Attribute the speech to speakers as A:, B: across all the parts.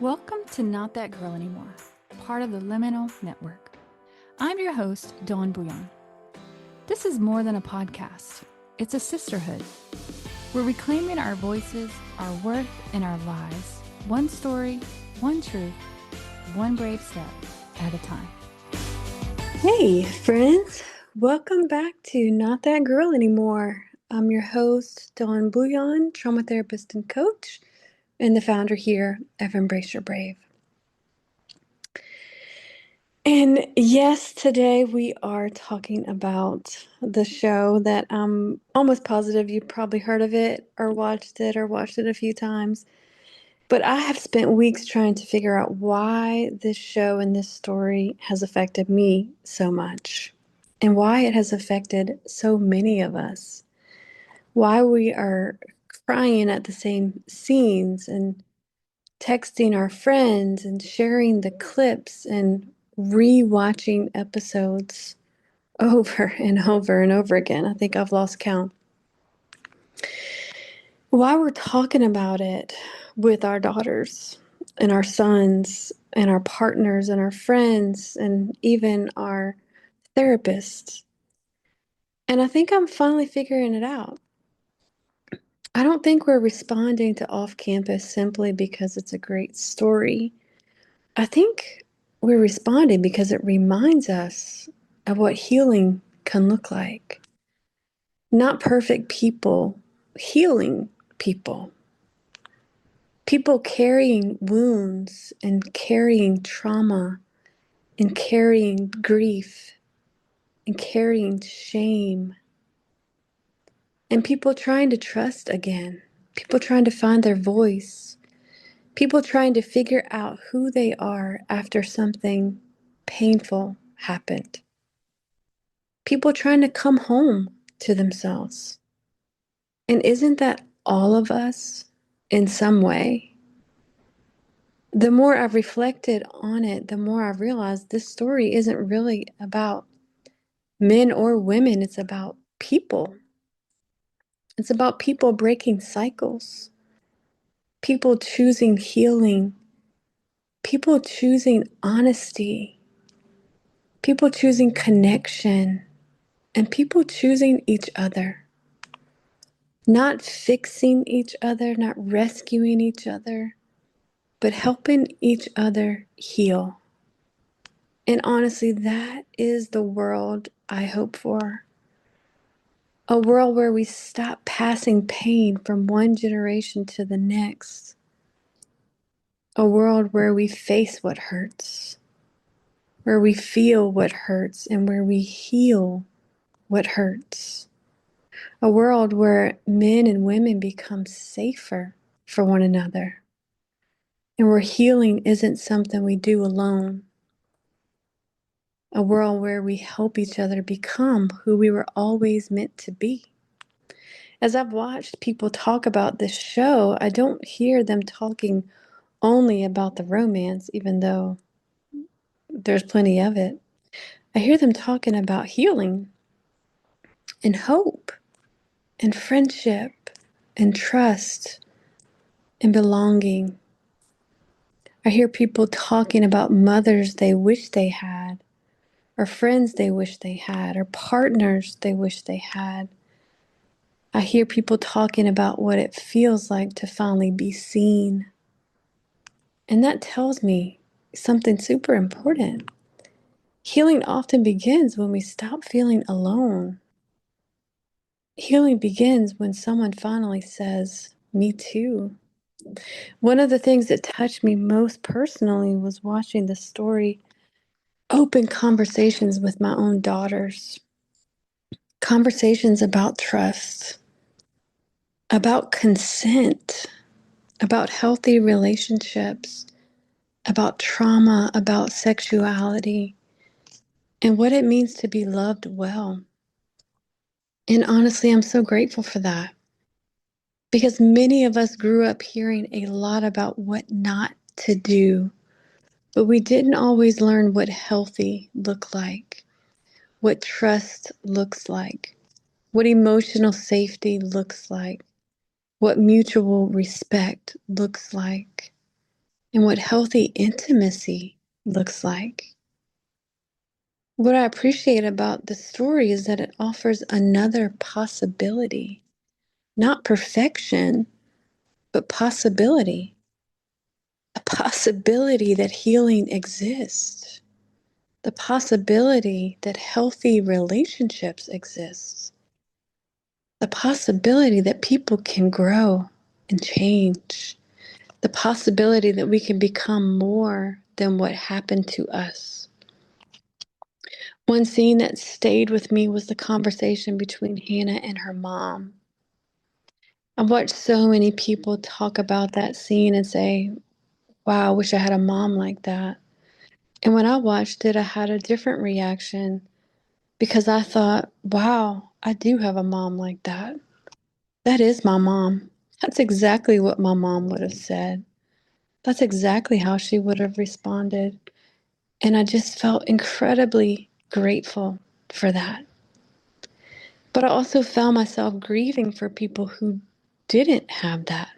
A: Welcome to Not That Girl Anymore, part of the Liminal Network. I'm your host, Dawn Bouillon. This is more than a podcast. It's a sisterhood. We're reclaiming our voices, our worth, and our lives. One story, one truth, one brave step at a time.
B: Hey, friends. Welcome back to Not That Girl Anymore. I'm your host, Dawn Bouillon, trauma therapist and coach, and the founder here of Embrace Your Brave. And yes, today we are talking about the show that I'm almost positive you probably heard of it or watched it a few times. But I have spent weeks trying to figure out why this show and this story has affected me so much and why it has affected so many of us. Why we are crying at the same scenes and texting our friends and sharing the clips and rewatching episodes over and over and over again. I think I've lost count. Why we're talking about it with our daughters and our sons and our partners and our friends and even our therapists. And I think I'm finally figuring it out. I don't think we're responding to off campus simply because it's a great story. I think we're responding because it reminds us of what healing can look like. Not perfect people, healing people. People carrying wounds and carrying trauma and carrying grief and carrying shame. And people trying to trust again. People trying to find their voice. People trying to figure out who they are after something painful happened. People trying to come home to themselves. And isn't that all of us in some way? The more I've reflected on it, the more I've realized this story isn't really about men or women. It's about people. It's about people breaking cycles, people choosing healing, people choosing honesty, people choosing connection, and people choosing each other. Not fixing each other, not rescuing each other, but helping each other heal. And honestly, that is the world I hope for. A world where we stop passing pain from one generation to the next. A world where we face what hurts, where we feel what hurts, and where we heal what hurts. A world where men and women become safer for one another, and where healing isn't something we do alone. A world where we help each other become who we were always meant to be. As I've watched people talk about this show, I don't hear them talking only about the romance, even though there's plenty of it. I hear them talking about healing and hope and friendship and trust and belonging. I hear people talking about mothers they wish they had, or friends they wish they had, or partners they wish they had. I hear people talking about what it feels like to finally be seen. And that tells me something super important. Healing often begins when we stop feeling alone. Healing begins when someone finally says, "Me too." One of the things that touched me most personally was watching the story open conversations with my own daughters. Conversations about trust, about consent, about healthy relationships, about trauma, about sexuality, and what it means to be loved well. And honestly, I'm so grateful for that because many of us grew up hearing a lot about what not to do, but we didn't always learn what healthy looked like, what trust looks like, what emotional safety looks like, what mutual respect looks like. and what healthy intimacy looks like. What I appreciate about the story is that it offers another possibility, not perfection, but possibility. A possibility that healing exists, the possibility that healthy relationships exist, the possibility that people can grow and change, the possibility that we can become more than what happened to us. One scene that stayed with me was the conversation between Hannah and her mom. I've watched so many people talk about that scene and say, wow, I wish I had a mom like that. And when I watched it, I had a different reaction because I thought, wow, I do have a mom like that. That is my mom. That's exactly what my mom would have said. That's exactly how she would have responded. And I just felt incredibly grateful for that. But I also found myself grieving for people who didn't have that.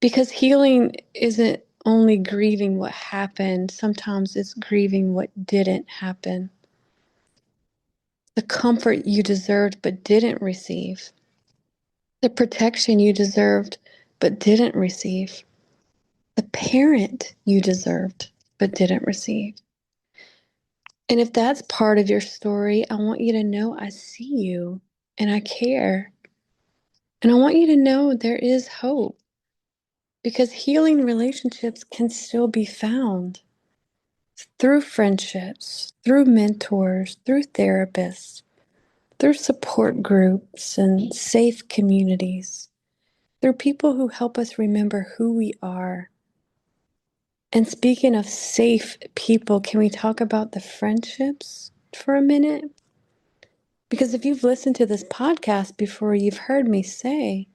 B: Because healing isn't only grieving what happened, sometimes it's grieving what didn't happen. The comfort you deserved but didn't receive, the protection you deserved but didn't receive, the parent you deserved but didn't receive. And if that's part of your story, I want you to know I see you and I care. And I want you to know there is hope because healing relationships can still be found through friendships, through mentors, through therapists, through support groups and safe communities, through people who help us remember who we are. And speaking of safe people, can we talk about the friendships for a minute? Because if you've listened to this podcast before, you've heard me say,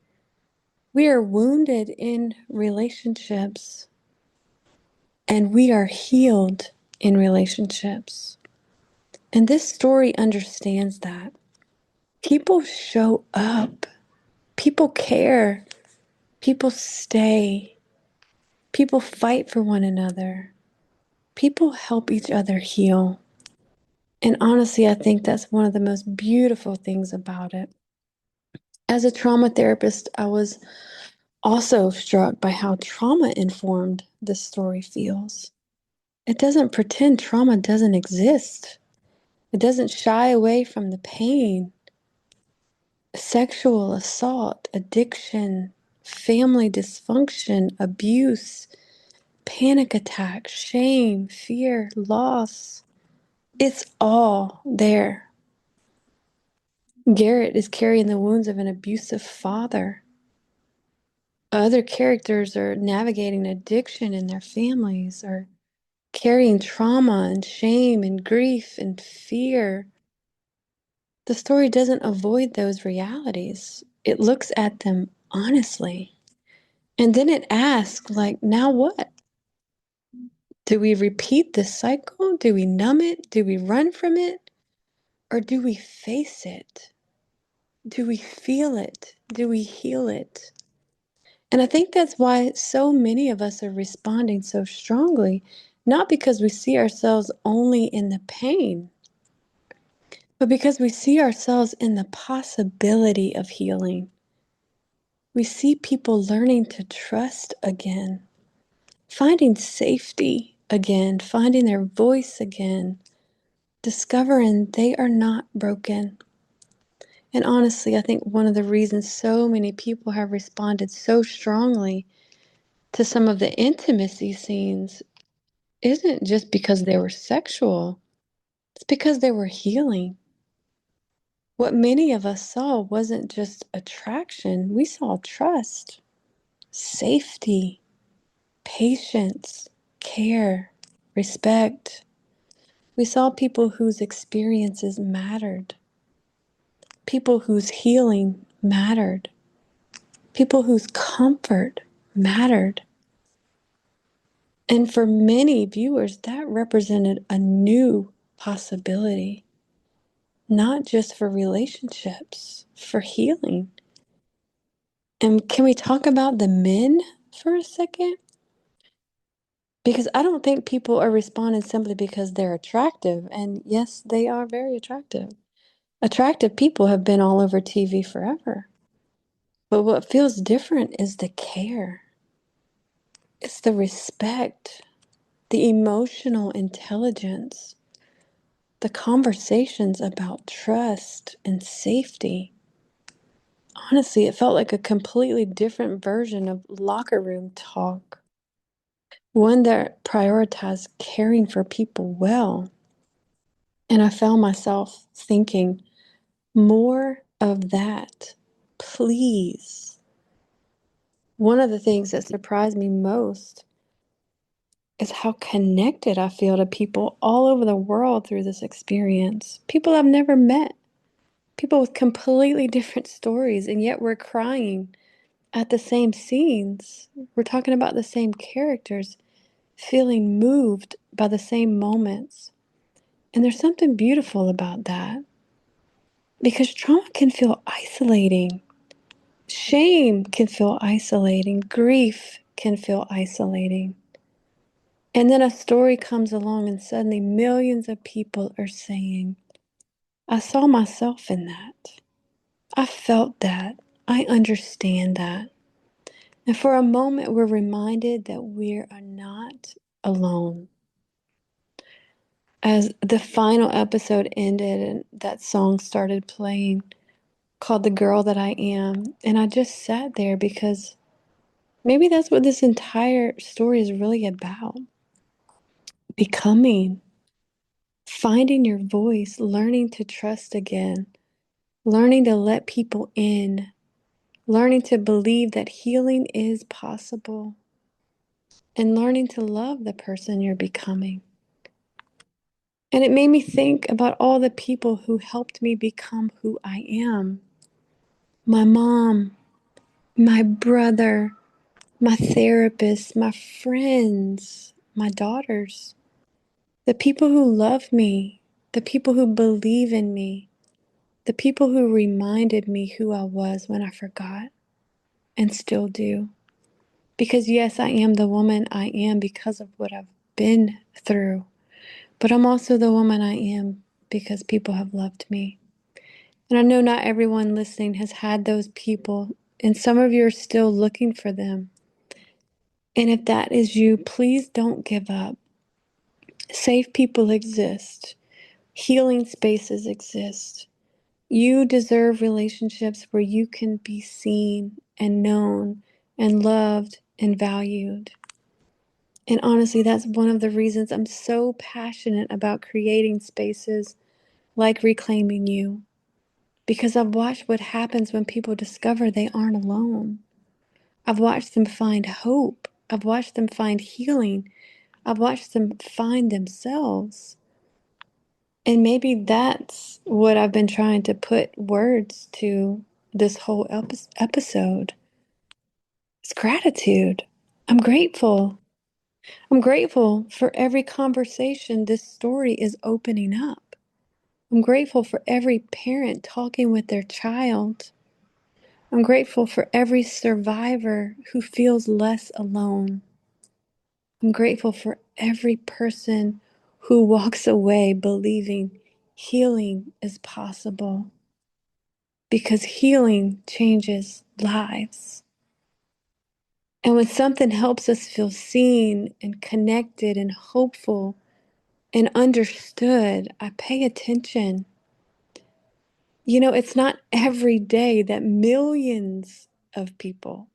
B: we are wounded in relationships and we are healed in relationships. And this story understands that. People show up, people care, people stay, people fight for one another, people help each other heal. And honestly, I think that's one of the most beautiful things about it. As a trauma therapist, I was also struck by how trauma informed this story feels. It doesn't pretend trauma doesn't exist. It doesn't shy away from the pain. Sexual assault, addiction, family dysfunction, abuse, panic attacks, shame, fear, loss. It's all there. Garrett is carrying the wounds of an abusive father. Other characters are navigating addiction in their families or carrying trauma and shame and grief and fear. The story doesn't avoid those realities. It looks at them honestly. And then it asks, like, now what? Do we repeat this cycle? Do we numb it? Do we run from it? Or do we face it? Do we feel it? Do we heal it? And I think that's why so many of us are responding so strongly, not because we see ourselves only in the pain, but because we see ourselves in the possibility of healing. We see people learning to trust again, finding safety again, finding their voice again, discovering they are not broken. And honestly, I think one of the reasons so many people have responded so strongly to some of the intimacy scenes isn't just because they were sexual, it's because they were healing. What many of us saw wasn't just attraction, we saw trust, safety, patience, care, respect. We saw people whose experiences mattered, people whose healing mattered, people whose comfort mattered. And for many viewers, that represented a new possibility, not just for relationships, for healing. And can we talk about the men for a second? Because I don't think people are responding simply because they're attractive. And yes, they are very attractive. Attractive people have been all over TV forever. But what feels different is the care, it's the respect, the emotional intelligence, the conversations about trust and safety. Honestly, it felt like a completely different version of locker room talk, one that prioritized caring for people well. And I found myself thinking, more of that, please. One of the things that surprised me most is how connected I feel to people all over the world through this experience. People I've never met, people with completely different stories, and yet we're crying at the same scenes. We're talking about the same characters, feeling moved by the same moments. And there's something beautiful about that because trauma can feel isolating. Shame can feel isolating. Grief can feel isolating. And then a story comes along, and suddenly millions of people are saying, I saw myself in that. I felt that. I understand that. And for a moment, we're reminded that we are not alone. As the final episode ended and that song started playing called The Girl That I Am, and I just sat there because maybe that's what this entire story is really about. Becoming, finding your voice, learning to trust again, learning to let people in, learning to believe that healing is possible, and learning to love the person you're becoming. And it made me think about all the people who helped me become who I am. My mom, my brother, my therapist, my friends, my daughters, the people who love me, the people who believe in me, the people who reminded me who I was when I forgot and still do. Because yes, I am the woman I am because of what I've been through, but I'm also the woman I am because people have loved me. And I know not everyone listening has had those people, and some of you are still looking for them. And if that is you, please don't give up. Safe people exist, healing spaces exist. You deserve relationships where you can be seen and known and loved and valued. And honestly, that's one of the reasons I'm so passionate about creating spaces like Reclaiming You. Because I've watched what happens when people discover they aren't alone. I've watched them find hope. I've watched them find healing. I've watched them find themselves. And maybe that's what I've been trying to put words to this whole episode. It's gratitude. I'm grateful. I'm grateful for every conversation this story is opening up. I'm grateful for every parent talking with their child. I'm grateful for every survivor who feels less alone. I'm grateful for every person who walks away believing healing is possible because healing changes lives. And when something helps us feel seen and connected and hopeful and understood, I pay attention. You know, it's not every day that millions of people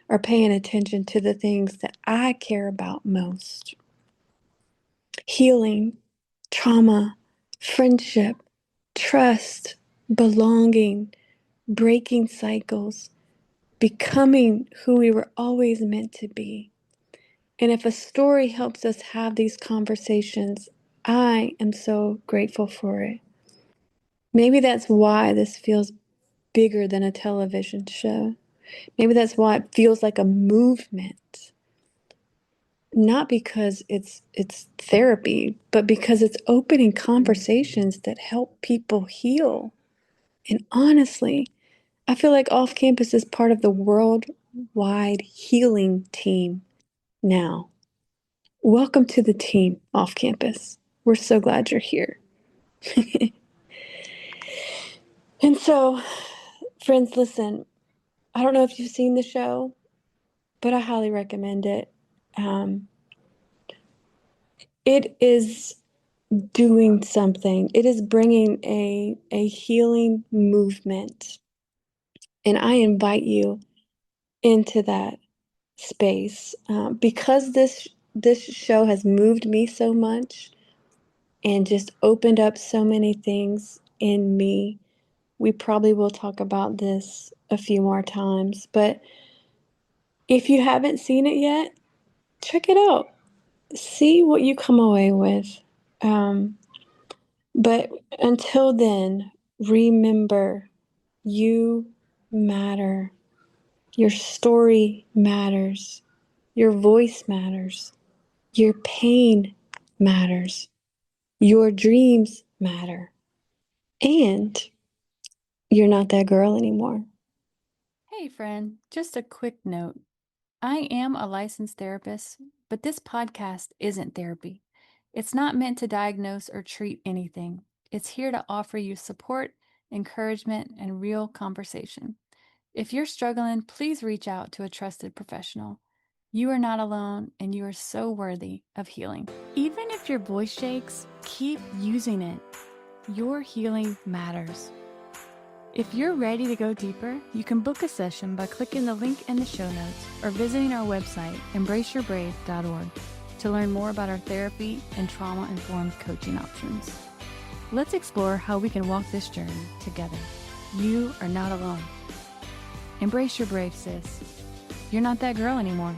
B: are paying attention to the things that I care about most. Healing, trauma, friendship, trust, belonging, breaking cycles, becoming who we were always meant to be. And if a story helps us have these conversations, I am so grateful for it. Maybe that's why this feels bigger than a television show. Maybe that's why it feels like a movement. Not because it's therapy, but because it's opening conversations that help people heal. And honestly, I feel like off campus is part of the worldwide healing team. Now, welcome to the team off campus. We're so glad you're here. And so, friends, listen, I don't know if you've seen the show, but I highly recommend it. It is doing something. It is bringing a healing movement. And I invite you into that space because this show has moved me so much and just opened up so many things in me. We probably will talk about this a few more times, but if you haven't seen it yet, check it out. See what you come away with. But until then, remember you matter. Your story matters. Your voice matters. Your pain matters. Your dreams matter. And you're not that girl anymore.
A: Hey, friend, just a quick note. I am a licensed therapist, but this podcast isn't therapy. It's not meant to diagnose or treat anything. It's here to offer you support, encouragement, and real conversation. If you're struggling, please reach out to a trusted professional. You are not alone, and you are so worthy of healing. Even if your voice shakes, keep using it. Your healing matters. If you're ready to go deeper, you can book a session by clicking the link in the show notes or visiting our website, embraceyourbrave.org, to learn more about our therapy and trauma-informed coaching options. Let's explore how we can walk this journey together. You are not alone. Embrace your brave, sis. You're not that girl anymore.